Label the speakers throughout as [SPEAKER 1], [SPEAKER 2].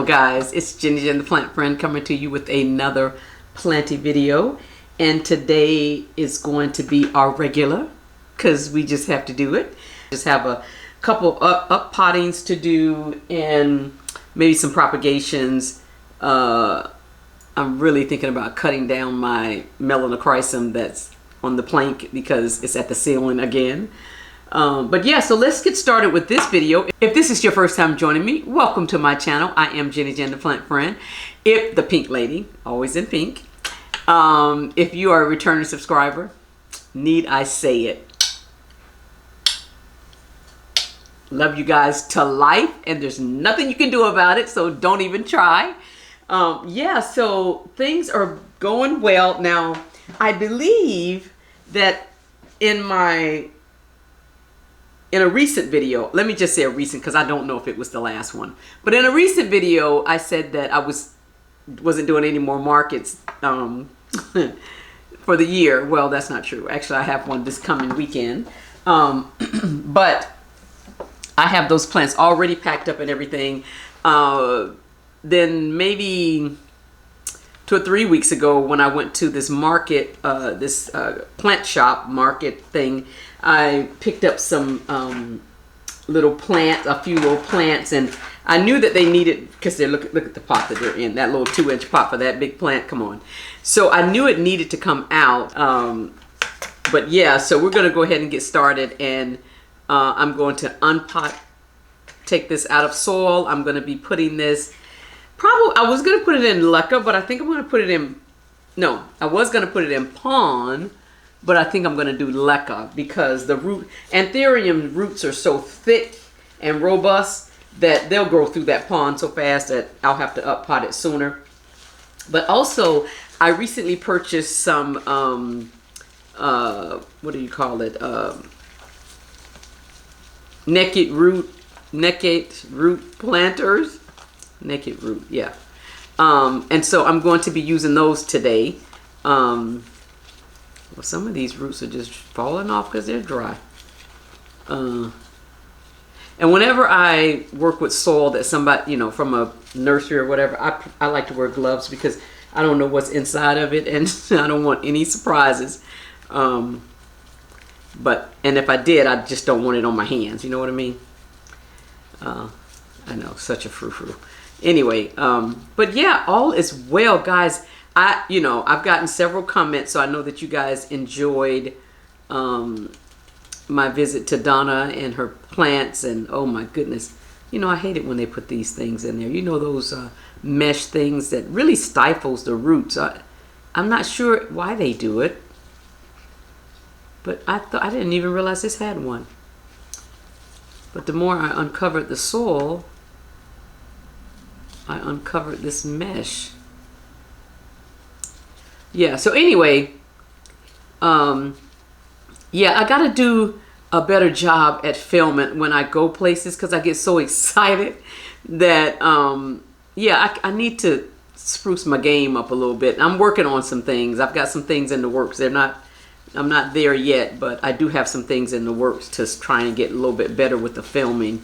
[SPEAKER 1] guys, it's Jenny Jen the Plant Friend coming to you with another planty video, and today is going to be our regular because we just have to do it. Just have a couple up pottings to do and maybe some propagations. I'm really thinking about cutting down my melanochrysum that's on the plank because it's at the ceiling again. But yeah, so let's get started with this video. If this is your first time joining me, welcome to my channel. I am Jenny Jen the Plant Friend. If the pink lady, always in pink. If you are a returning subscriber, need I say it? Love you guys to life, and there's nothing you can do about it, so don't even try. Yeah, so things are going well. Now, I believe that in a recent video, let me just say a recent because I don't know if it was the last one, but in a recent video I said that I wasn't doing any more markets for the year. Well, that's not true. Actually, I have one this coming weekend, but I have those plants already packed up and everything. Then maybe 2 or 3 weeks ago when I went to this market, this plant shop market thing, I picked up some little plants, a few little plants, and I knew that they needed, because look at the pot that they're in, that little 2-inch pot for that big plant, come on. So I knew it needed to come out, but yeah, so we're going to go ahead and get started, and I'm going to unpot, take this out of soil. I'm going to be putting this, I was going to put it in leca, but I think I'm going to put it in, no, I was going to put it in pond, but I think I'm going to do leca because the anthurium roots are so thick and robust that they'll grow through that pond so fast that I'll have to up pot it sooner. But also, I recently purchased some, what do you call it? Naked root planters. Naked root, yeah. And so I'm going to be using those today. Well, some of these roots are just falling off because they're dry. And whenever I work with soil that somebody, you know, from a nursery or whatever, I like to wear gloves because I don't know what's inside of it, and I don't want any surprises. And if I did, I just don't want it on my hands. You know what I mean? I know, such a frou-frou. Anyway, but yeah, all is well, guys. I've gotten several comments, so I know that you guys enjoyed my visit to Donna and her plants, and oh my goodness, I hate it when they put these things in there. Those mesh things that really stifles the roots. I'm not sure why they do it, but I didn't even realize this had one. But the more I uncovered the soil, I uncovered this mesh. Yeah, so anyway, yeah, I gotta do a better job at filming when I go places because I get so excited that, yeah, I need to spruce my game up a little bit. I'm working on some things. I've got some things in the works. I'm not there yet, but I do have some things in the works to try and get a little bit better with the filming.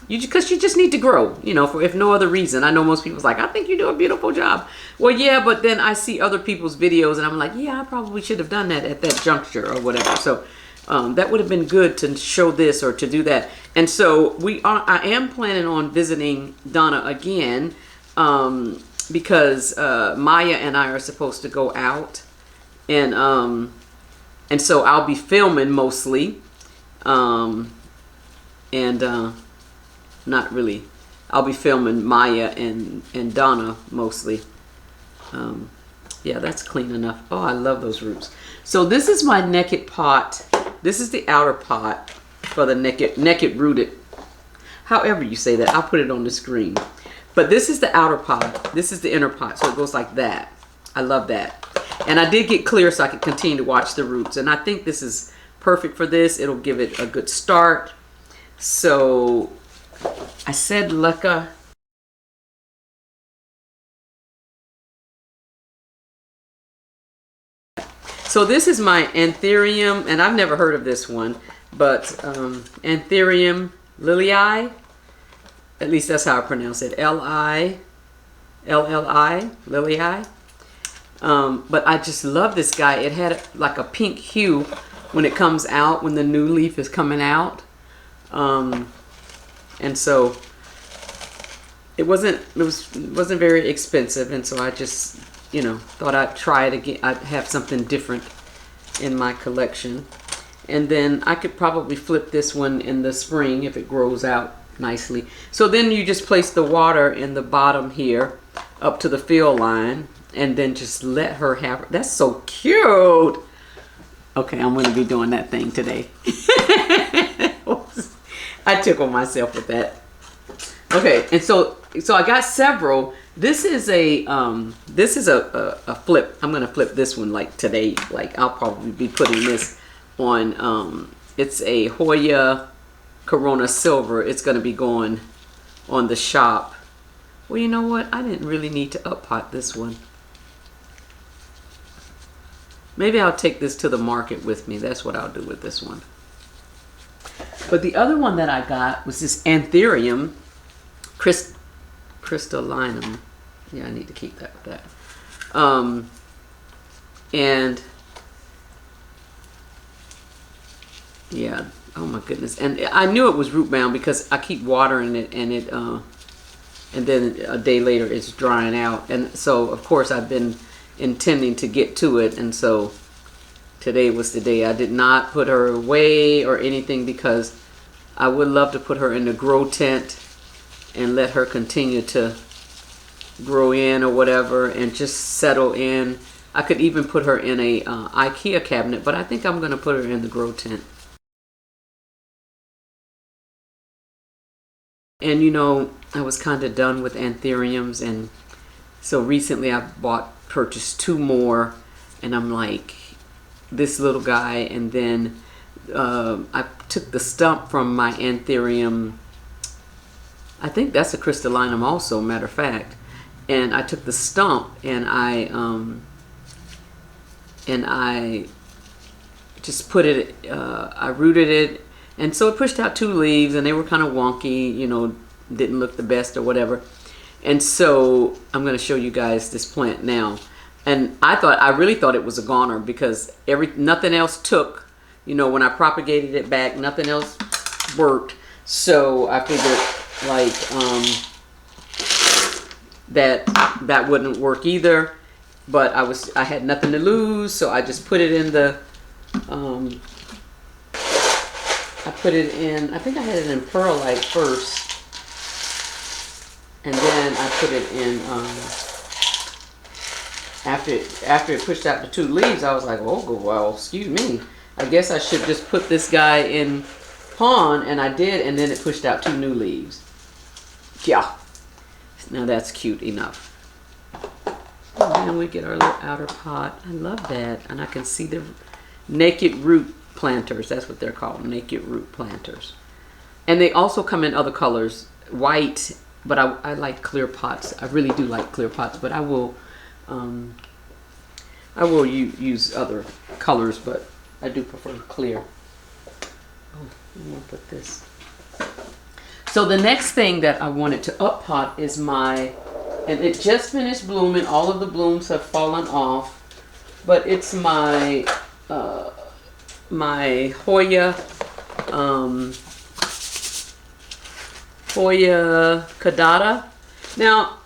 [SPEAKER 1] Because you just need to grow, for if no other reason. I know most people's like, I think you do a beautiful job. Well, yeah, but then I see other people's videos and I'm like, yeah, I probably should have done that at that juncture or whatever. So that would have been good to show this or to do that. And so I am planning on visiting Donna again because Maya and I are supposed to go out, and so I'll be filming mostly, not really. I'll be filming Maya and Donna mostly. Yeah, that's clean enough. Oh, I love those roots. So this is my naked pot. This is the outer pot for the naked rooted. However you say that, I'll put it on the screen. But this is the outer pot. This is the inner pot. So it goes like that. I love that. And I did get clear so I could continue to watch the roots. And I think this is perfect for this. It'll give it a good start. So I said leca. So this is my anthurium, and I've never heard of this one, but anthurium lilii. At least that's how I pronounce it. Lili, Lily. But I just love this guy. It had like a pink hue when it comes out, when the new leaf is coming out. And so it wasn't very expensive, and so I just, you know, thought I'd try it again. I'd have something different in my collection. And then I could probably flip this one in the spring if it grows out nicely. So then you just place the water in the bottom here up to the fill line, and then just let her have her. That's so cute. Okay, I'm going to be doing that thing today. I tickle myself with that. Okay, and so I got several. This is a flip. I'm going to flip this one like today. Like I'll probably be putting this on, it's a Hoya Corona Silver. It's going to be going on the shop. Well, you know what? I didn't really need to up pot this one. Maybe I'll take this to the market with me. That's what I'll do with this one. But the other one that I got was this anthurium crystallinum. Yeah, I need to keep that with that. And yeah, oh my goodness. And I knew it was root bound because I keep watering it, and and then a day later it's drying out. And so of course I've been intending to get to it, and so today was the day. I did not put her away or anything because I would love to put her in the grow tent and let her continue to grow in or whatever and just settle in. I could even put her in a IKEA cabinet, but I think I'm going to put her in the grow tent. And you know, I was kind of done with anthuriums, and so recently I purchased 2 more, and I'm like, this little guy, and then I took the stump from my anthurium. I think that's a crystallinum also, matter of fact. And I took the stump and I just put it, I rooted it, and so it pushed out 2 leaves, and they were kind of wonky, you know, didn't look the best or whatever. And so I'm going to show you guys this plant now. And I really thought it was a goner because nothing else took, you know, when I propagated it back, nothing else worked. So I figured like that wouldn't work either. But I had nothing to lose, so I just put it in the I think I had it in perlite first, and then I put it in after it pushed out the 2 leaves. I was like, oh well, excuse me, I guess I should just put this guy in pond, and I did, and then it pushed out 2 new leaves. Yeah, now that's cute enough. And then we get our little outer pot. I love that, and I can see the naked root planters. That's what they're called, naked root planters. And they also come in other colors, white, but I like clear pots. I really do like clear pots, but I will use other colors, but I do prefer clear. Oh, I'm gonna put this. So the next thing that I wanted to up pot is and it just finished blooming. All of the blooms have fallen off, but it's my Hoya kadada. Now,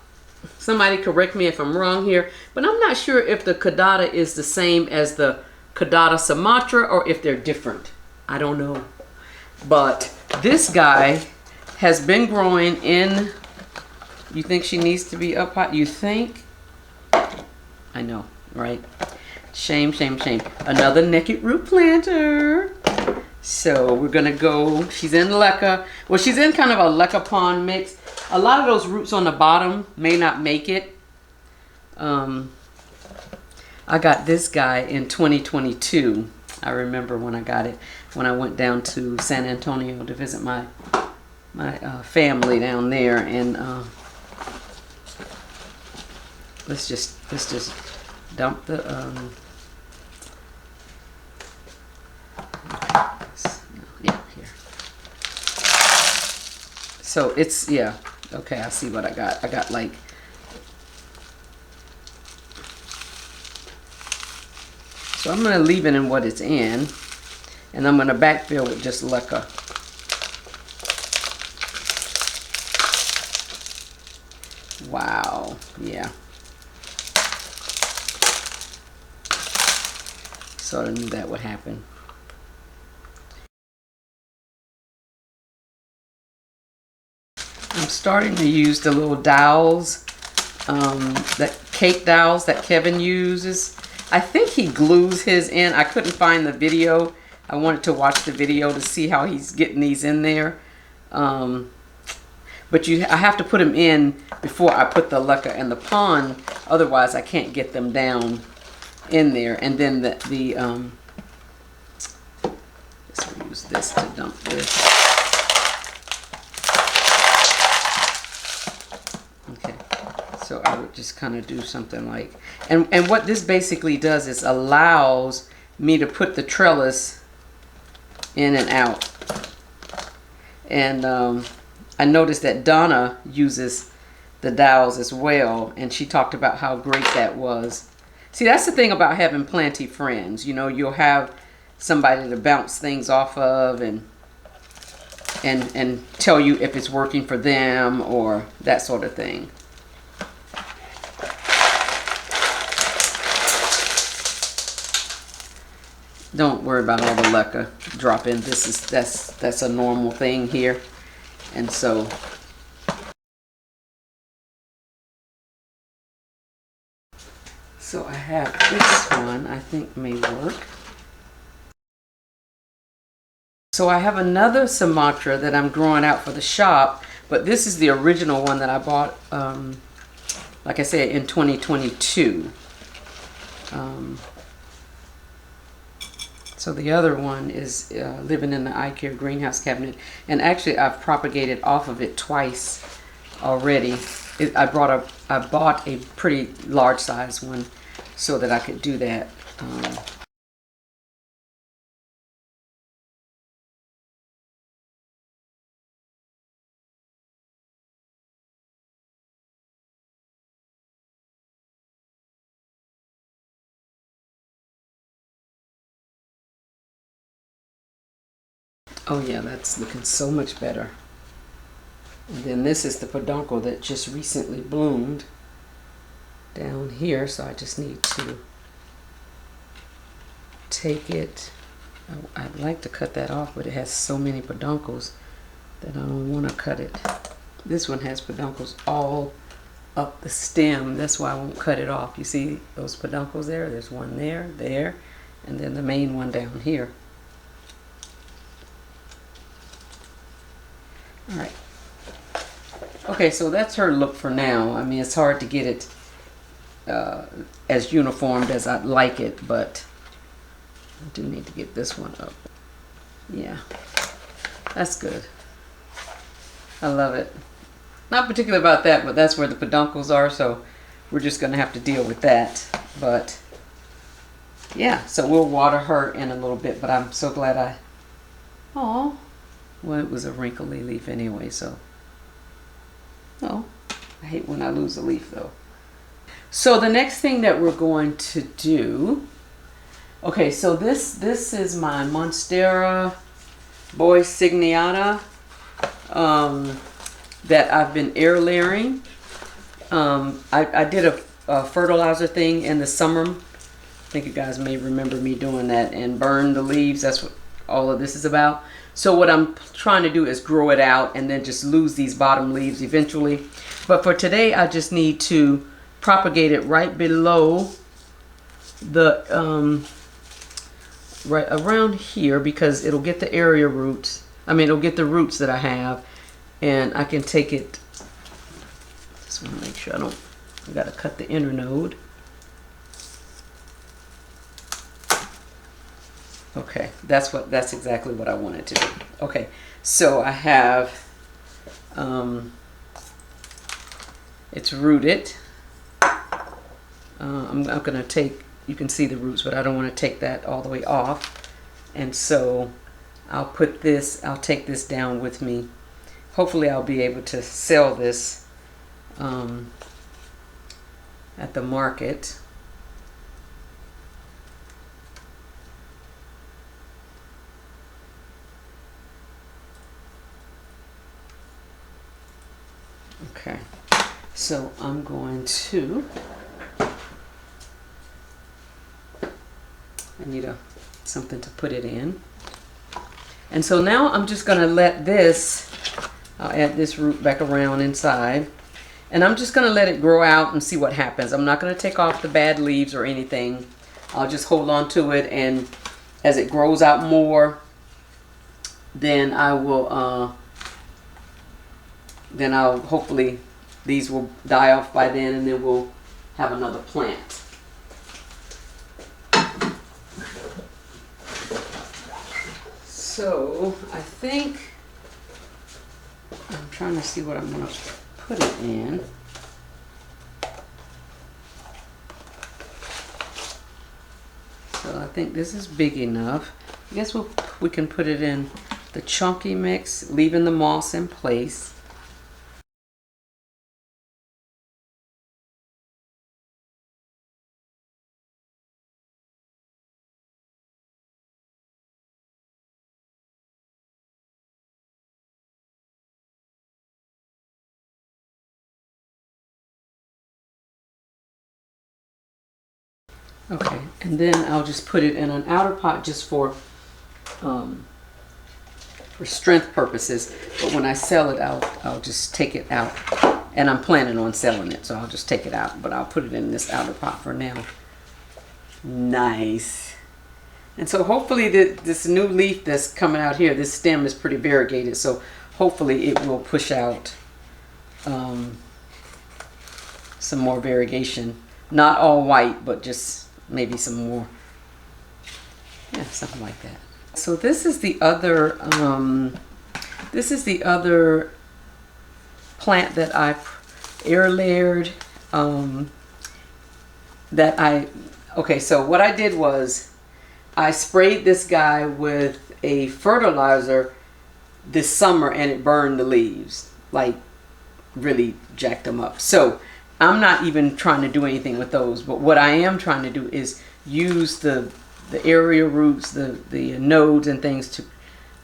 [SPEAKER 1] somebody correct me if I'm wrong here, but I'm not sure if the kadada is the same as the kadada Sumatra or if they're different. I don't know. But this guy has been growing in. You think she needs to be up high? You think? I know, right? Shame, shame, shame. Another naked root planter. So we're gonna go. She's in leca. Well, she's in kind of a leca pond mix. A lot of those roots on the bottom may not make it. I got this guy in 2022. I remember when I got it, when I went down to San Antonio to visit my family down there, and let's just dump the yeah, here. So it's, yeah. Okay, I see what I got. I got like, so I'm going to leave it in what it's in. And I'm going to backfill with just leca. Wow. Yeah. Sort of knew that would happen. I'm starting to use the little dowels, that cake dowels that Kevin uses. I think he glues his in. I couldn't find the video. I wanted to watch the video to see how he's getting these in there. But I have to put them in before I put the leca and the pond. Otherwise, I can't get them down in there. And then let's use this to dump this. Okay, so I would just kind of do something like, and what this basically does is allows me to put the trellis in and out. And I noticed that Donna uses the dowels as well, and she talked about how great that was. See, that's the thing about having planty friends. You know, you'll have somebody to bounce things off of and tell you if it's working for them or that sort of thing. Don't worry about all the leca drop in. That's a normal thing here. And so I have this one I think may work. So I have another Sumatra that I'm growing out for the shop, but this is the original one that I bought, like I said, in 2022. So the other one is living in the iCare greenhouse cabinet, and actually I've propagated off of it twice already. I bought a pretty large size one so that I could do that. Oh yeah, that's looking so much better. And then this is the peduncle that just recently bloomed down here, so I just need to take it. I'd like to cut that off, but it has so many peduncles that I don't want to cut it. This one has peduncles all up the stem. That's why I won't cut it off. You see those peduncles there? There's one there, and then the main one down here. All right. Okay, so that's her look for now. I mean, it's hard to get it as uniformed as I'd like it, but I do need to get this one up. Yeah, that's good. I love it. Not particular about that, but that's where the peduncles are, so we're just going to have to deal with that. But yeah, so we'll water her in a little bit, but I'm so glad well, it was a wrinkly leaf anyway, so. Oh, I hate when I lose a leaf though. So the next thing that we're going to do, okay, so this is my Monstera Boy Signiata that I've been air layering. I did a fertilizer thing in the summer. I think you guys may remember me doing that, and burn the leaves. That's what all of this is about. So what I'm trying to do is grow it out and then just lose these bottom leaves eventually. But for today, I just need to propagate it right below the, right around here, because it'll get the area roots. I mean, it'll get the roots that I have, and I can take it. Just want to make sure I gotta cut the inner node. Okay, that's exactly what I wanted to do. Okay, so I have, it's rooted. I'm gonna take, you can see the roots, but I don't want to take that all the way off. And so I'll take this down with me hopefully I'll be able to sell this at the market. Okay, so I'm going to, I need something to put it in. And so now I'm just going to let this, I'll add this root back around inside. And I'm just going to let it grow out and see what happens. I'm not going to take off the bad leaves or anything. I'll just hold on to it, and as it grows out more, then I'll hopefully these will die off by then, and then we'll have another plant. So I think I'm trying to see what I'm going to put it in. So I think this is big enough. I guess we can put it in the chunky mix, leaving the moss in place. Okay, and then I'll just put it in an outer pot just for strength purposes. But when I sell it, I'll just take it out, and I'm planning on selling it, so I'll just take it out. But I'll put it in this outer pot for now. Nice. And so hopefully this new leaf that's coming out here, this stem is pretty variegated, so hopefully it will push out some more variegation. Not all white, but just maybe some more, yeah, something like that. So this is the other plant that I air layered. Okay, so what I did was I sprayed this guy with a fertilizer this summer, and it burned the leaves, like really jacked them up. So I'm not even trying to do anything with those, but what I am trying to do is use the area roots, the nodes and things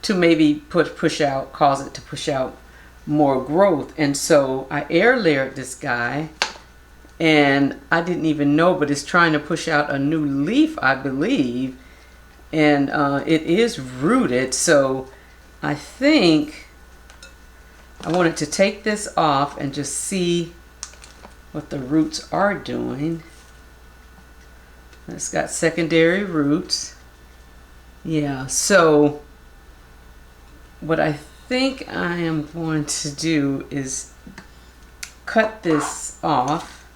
[SPEAKER 1] to maybe cause it to push out more growth. And so I air layered this guy, and I didn't even know, but it's trying to push out a new leaf, I believe, and it is rooted. So I think I wanted to take this off and just see what the roots are doing. It's got secondary roots. Yeah, so what I think I am going to do is cut this off.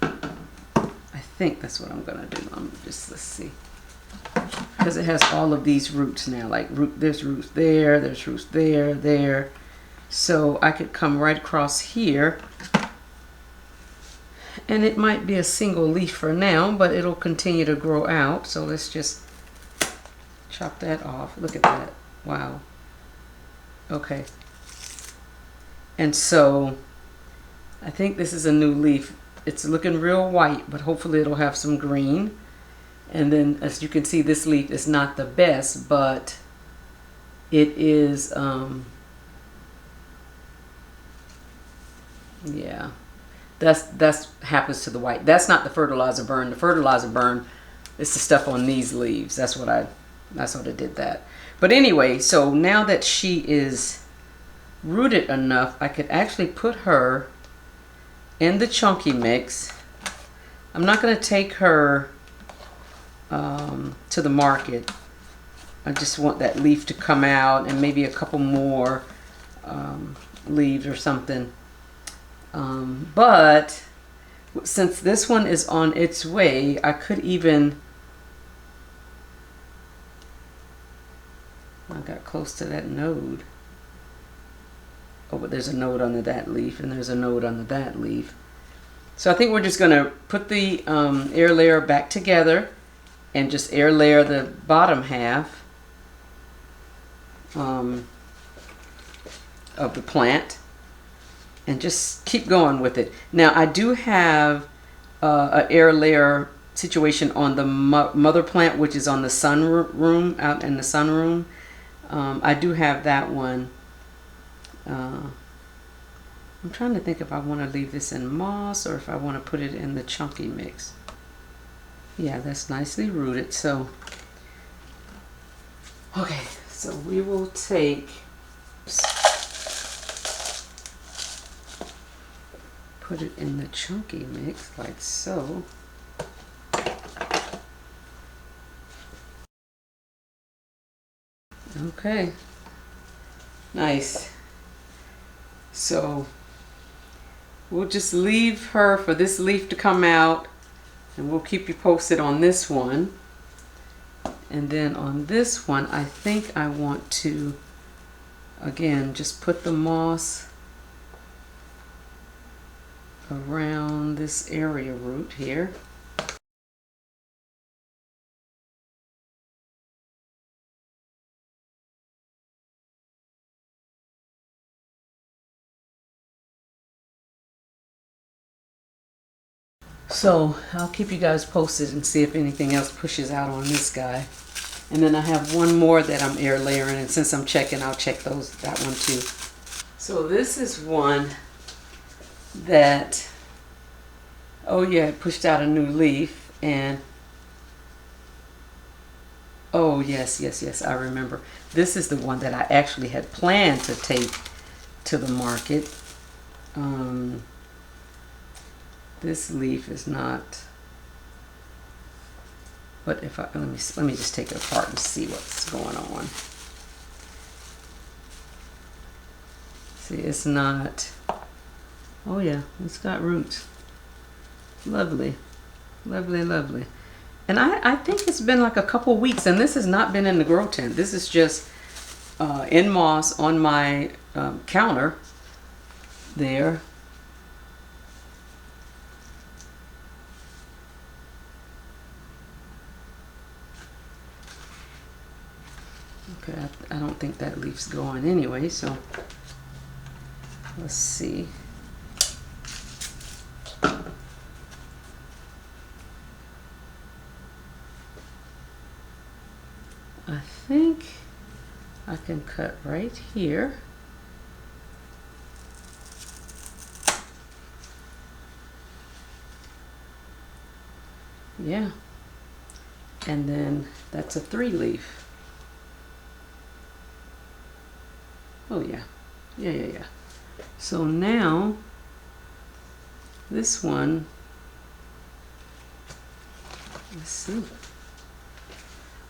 [SPEAKER 1] I think that's what I'm gonna do. Let's see. Because it has all of these roots now, like there's roots there, there's roots there. So I could come right across here, and it might be a single leaf for now, but it'll continue to grow out. So let's just chop that off. Look at that. Wow. Okay. And so I think this is a new leaf. It's looking real white, but hopefully it'll have some green. And then as you can see, this leaf is not the best, but it is yeah, that's happens to the white. That's not the fertilizer burn. The fertilizer burn is the stuff on these leaves. That's what I did that. But anyway, so now that she is rooted enough, I could actually put her in the chunky mix. I'm not going to take her to the market. I just want that leaf to come out, and maybe a couple more leaves or something. But since this one is on its way, I could even, I got close to that node. Oh, but there's a node under that leaf, and there's a node under that leaf. So I think we're just going to put the air layer back together and just air layer the bottom half. of the plant and just keep going with it. Now I do have an air layer situation on the mother plant, which is on the sun room, out in the sun room. I do have that one. I'm trying to think if I want to leave this in moss or if I want to put it in the chunky mix. Yeah, that's nicely rooted. So, okay, so we will take, put it in the chunky mix like so. Okay, nice. So we'll just leave her for this leaf to come out, and we'll keep you posted on this one. And then on this one, I think I want to, again, just put the moss around this area root here. So I'll keep you guys posted and see if anything else pushes out on this guy. And then I have one more that I'm air layering, and since I'm checking, I'll check that one too. So this is one that, oh yeah, it pushed out a new leaf, and oh yes, I remember. This is the one that I actually had planned to take to the market. This leaf is not, but if I, let me just take it apart and see what's going on. See, it's not, oh yeah, it's got roots. Lovely, lovely, lovely. And I think it's been like a couple weeks, and this has not been in the grow tent. This is just in moss on my counter there. Okay, I don't think that leaf's going anyway, so let's see. I think I can cut right here. Yeah, and then that's a 3-leaf. Oh yeah, yeah. So now this one, let's see.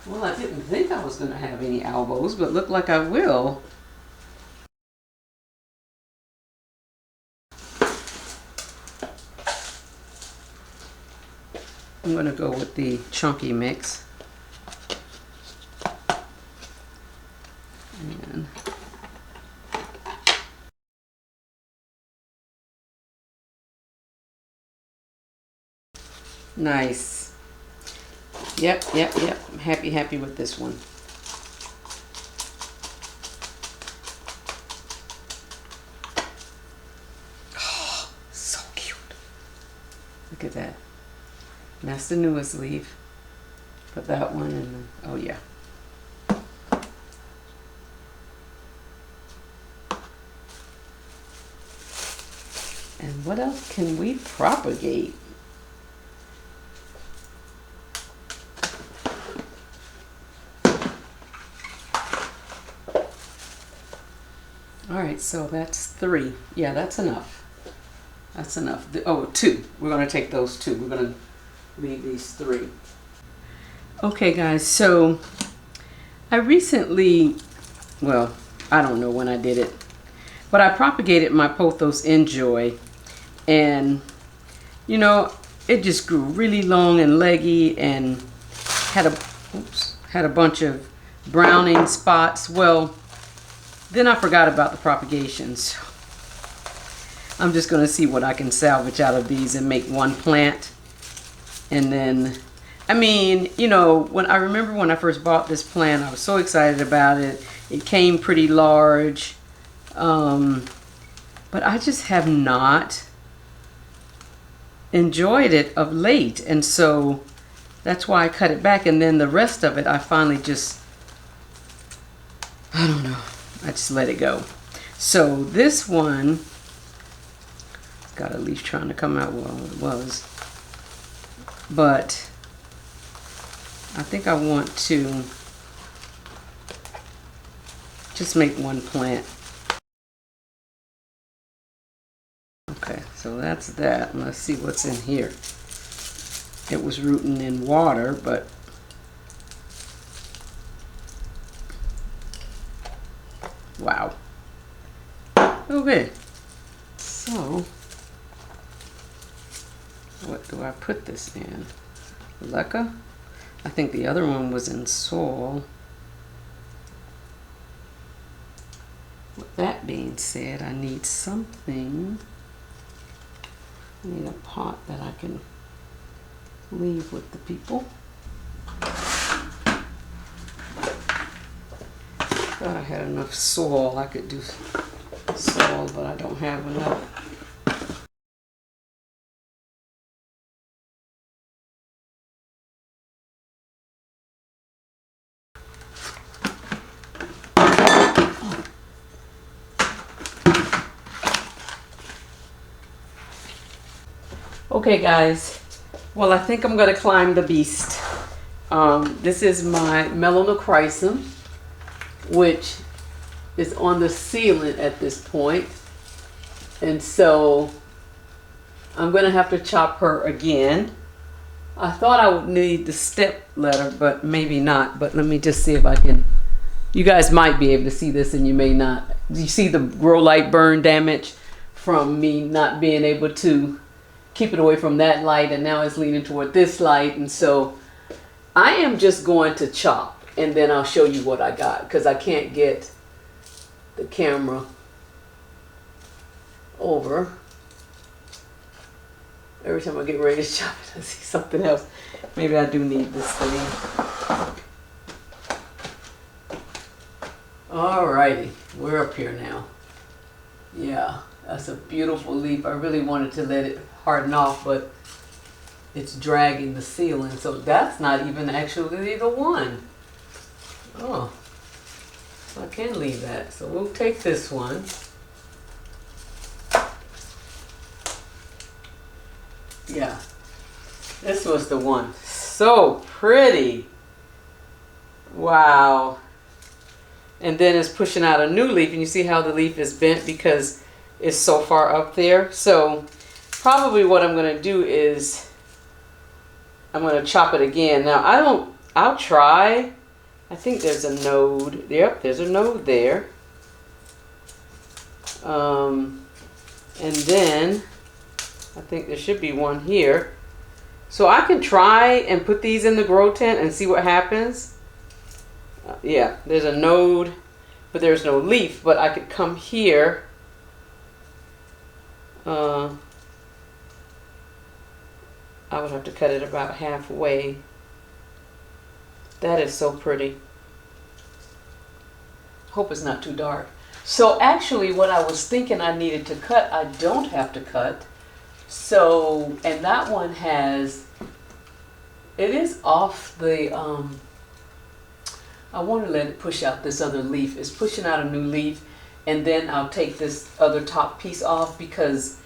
[SPEAKER 1] Well, I didn't think I was going to have any elbows, but look like I will. I'm going to go with the chunky mix. And nice. Yep. I'm happy with this one. Oh, so cute. Look at that. And that's the newest leaf. Put that one in. Oh yeah. And what else can we propagate? All right, so that's 3. Yeah, that's enough. That's enough. Oh, 2. We're going to take those 2. We're going to leave these 3. Okay, guys, so I recently, well, I don't know when I did it, but I propagated my Pothos Enjoy, and, you know, it just grew really long and leggy and had a bunch of browning spots. Well, then I forgot about the propagations. I'm just going to see what I can salvage out of these and make one plant. And then, I mean, you know, when I remember when I first bought this plant, I was so excited about it. It came pretty large. But I just have not enjoyed it of late, and so that's why I cut it back. And then the rest of it I finally just, I don't know, I just let it go. So this one got a leaf trying to come out. Well, it was, but I think I want to just make one plant. Okay, so that's that. Let's see what's in here. It was rooting in water, but wow. Okay, so what do I put this in? Leca? I think the other one was in soil. With that being said, I need something. I need a pot that I can leave with the people. Thought I had enough soil. I could do soil, but I don't have enough. Okay guys, well I think I'm going to climb the beast. This is my melanochrysum, which is on the ceiling at this point. And so I'm going to have to chop her again. I thought I would need the step ladder, but maybe not. But let me just see if I can. You guys might be able to see this and you may not. You see the grow light burn damage from me not being able to keep it away from that light, and now it's leaning toward this light. And so I am just going to chop, and then I'll show you what I got, because I can't get the camera over. Every time I get ready to chop it, I see something else. Maybe I do need this thing. Alrighty, we're up here now. Yeah, that's a beautiful leaf. I really wanted to let it harden off, but it's dragging the ceiling. So that's not even actually the one. Oh, so I can leave that. So we'll take this one. Yeah, this was the one. So pretty. Wow. And then it's pushing out a new leaf, and you see how the leaf is bent because it's so far up there. So probably what I'm going to do is I'm going to chop it again. Now I'll try. I think there's a node. Yep, there's a node there. And then I think there should be one here. So I can try and put these in the grow tent and see what happens. Yeah, there's a node, but there's no leaf. But I could come here. I would have to cut it about halfway. That is so pretty. Hope it's not too dark. So actually what I was thinking I needed to cut, I don't have to cut. So, and that one has, it is off the, I want to let it push out this other leaf. It's pushing out a new leaf, and then I'll take this other top piece off because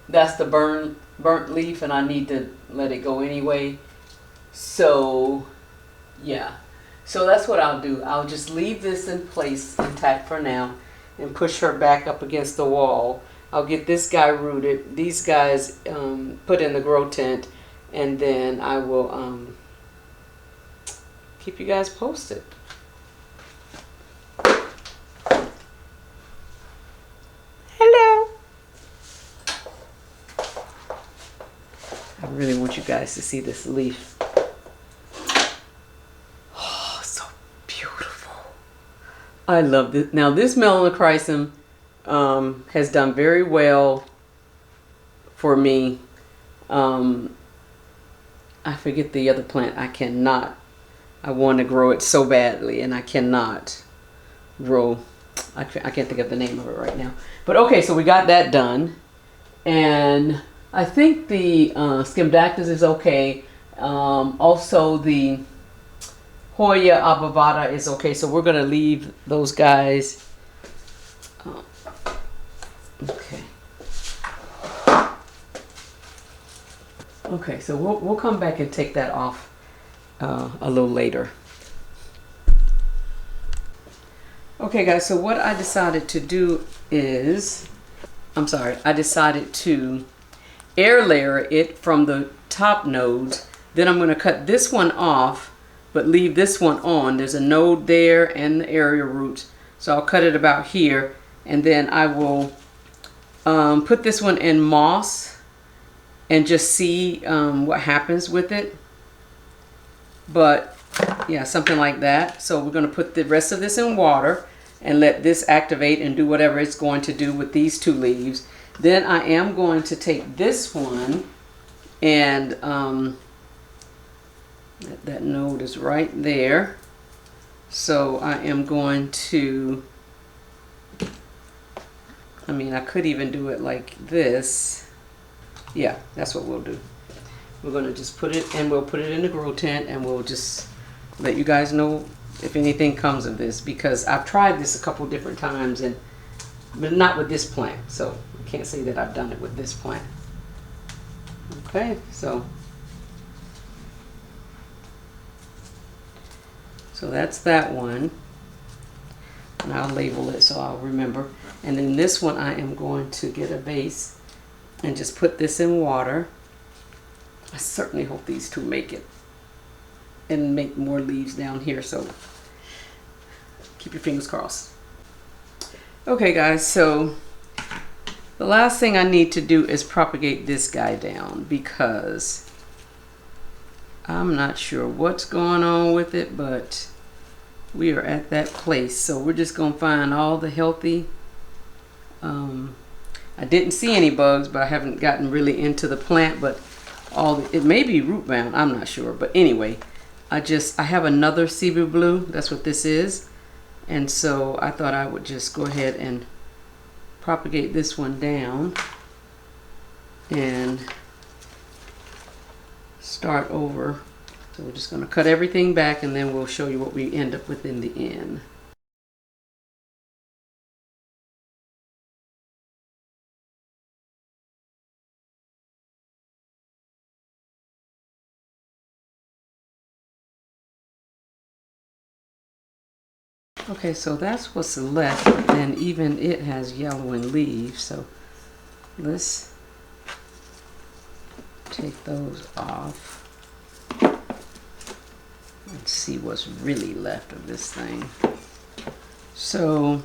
[SPEAKER 1] that's the burnt leaf, and I need to let it go anyway. So yeah, so that's what I'll do. I'll just leave this in place intact for now and push her back up against the wall. I'll get this guy rooted, these guys put in the grow tent, and then I will keep you guys posted. Hello. I really want you guys to see this leaf. Oh, so beautiful. I love this. Now this melanochrysum has done very well for me. I forget the other plant. I want to grow it so badly, and I cannot grow I can't think of the name of it right now. But okay, so we got that done. And I think the Scamdactylus is okay. Also, the Hoya obovata is okay. So we're going to leave those guys. Okay. Okay, so we'll come back and take that off a little later. Okay guys, so what I decided to do is, I decided to air layer it from the top nodes. Then I'm going to cut this one off, but leave this one on. There's a node there and the area roots. So I'll cut it about here, and then I will put this one in moss and just see what happens with it. But yeah, something like that. So we're going to put the rest of this in water and let this activate and do whatever it's going to do with these two leaves. Then I am going to take this one and that node is right there. So I am going to, I could even do it like this. Yeah, that's what we'll do. We're going to just put it, and we'll put it in the grow tent, and we'll just let you guys know if anything comes of this, because I've tried this a couple different times, but not with this plant. So I can't say that I've done it with this plant. Okay, so that's that one. And I'll label it so I'll remember. And then this one, I am going to get a vase and just put this in water. I certainly hope these two make it and make more leaves down here, so keep your fingers crossed. Okay guys, so the last thing I need to do is propagate this guy down, because I'm not sure what's going on with it, but we are at that place. So we're just gonna find all the healthy, I didn't see any bugs, but I haven't gotten really into the plant, but it may be root bound, I'm not sure. But anyway, I have another Cebu blue, that's what this is. And so I thought I would just go ahead and propagate this one down and start over. So we're just going to cut everything back, and then we'll show you what we end up with in the end. Okay, so that's what's left, but then even it has yellowing leaves, so let's take those off and see what's really left of this thing. So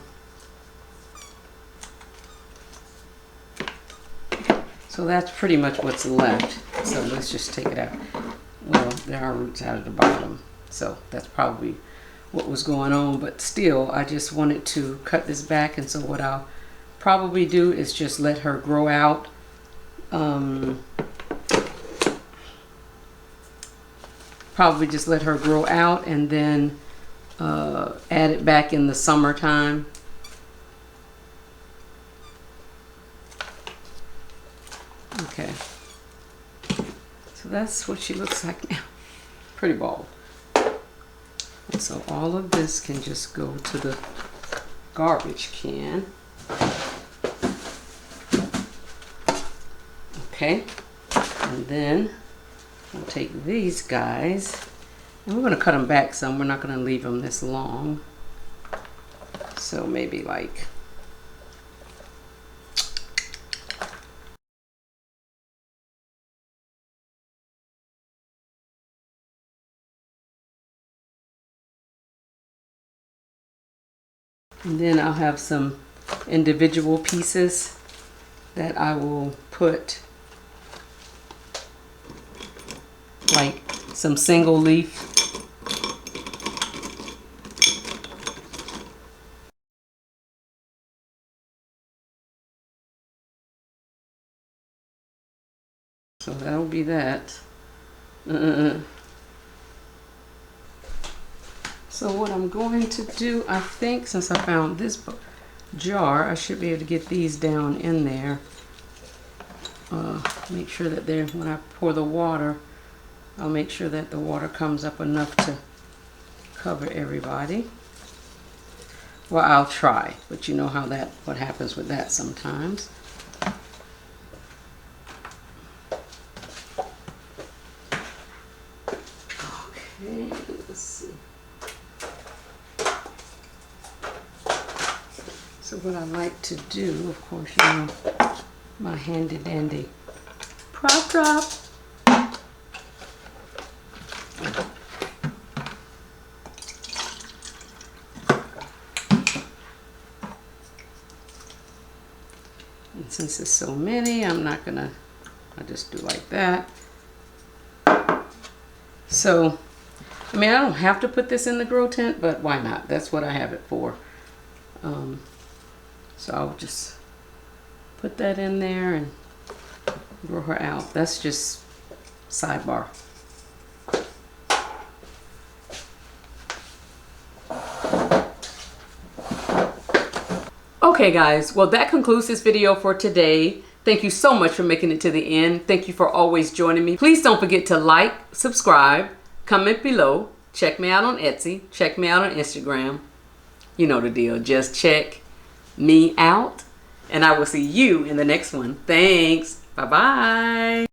[SPEAKER 1] that's pretty much what's left. So let's just take it out. Well, there are roots out at the bottom, so that's probably what was going on, but still I just wanted to cut this back. And so what I'll probably do is just let her grow out. Probably just let her grow out, and then add it back in the summertime. Okay, so that's what she looks like now. Pretty bald. And so all of this can just go to the garbage can. Okay, and then we'll take these guys, and we're going to cut them back some. We're not going to leave them this long. So maybe like and then I'll have some individual pieces that I will put, like some single leaf. So that'll be that. So So what I'm going to do, I think, since I found this jar, I should be able to get these down in there. Make sure that they're, when I pour the water, I'll make sure that the water comes up enough to cover everybody. Well, I'll try, but you know how what happens with that sometimes. Okay, let's see. So what I like to do, of course, you know, my handy dandy prop drop. And since there's so many, I'll just do like that. So, I mean, I don't have to put this in the grow tent, but why not? That's what I have it for. So I'll just put that in there and grow her out. That's just sidebar. Okay guys, well that concludes this video for today. Thank you so much for making it to the end. Thank you for always joining me. Please don't forget to like, subscribe, comment below, check me out on Etsy, check me out on Instagram. You know the deal, just check me out, and I will see you in the next one. Thanks, bye-bye.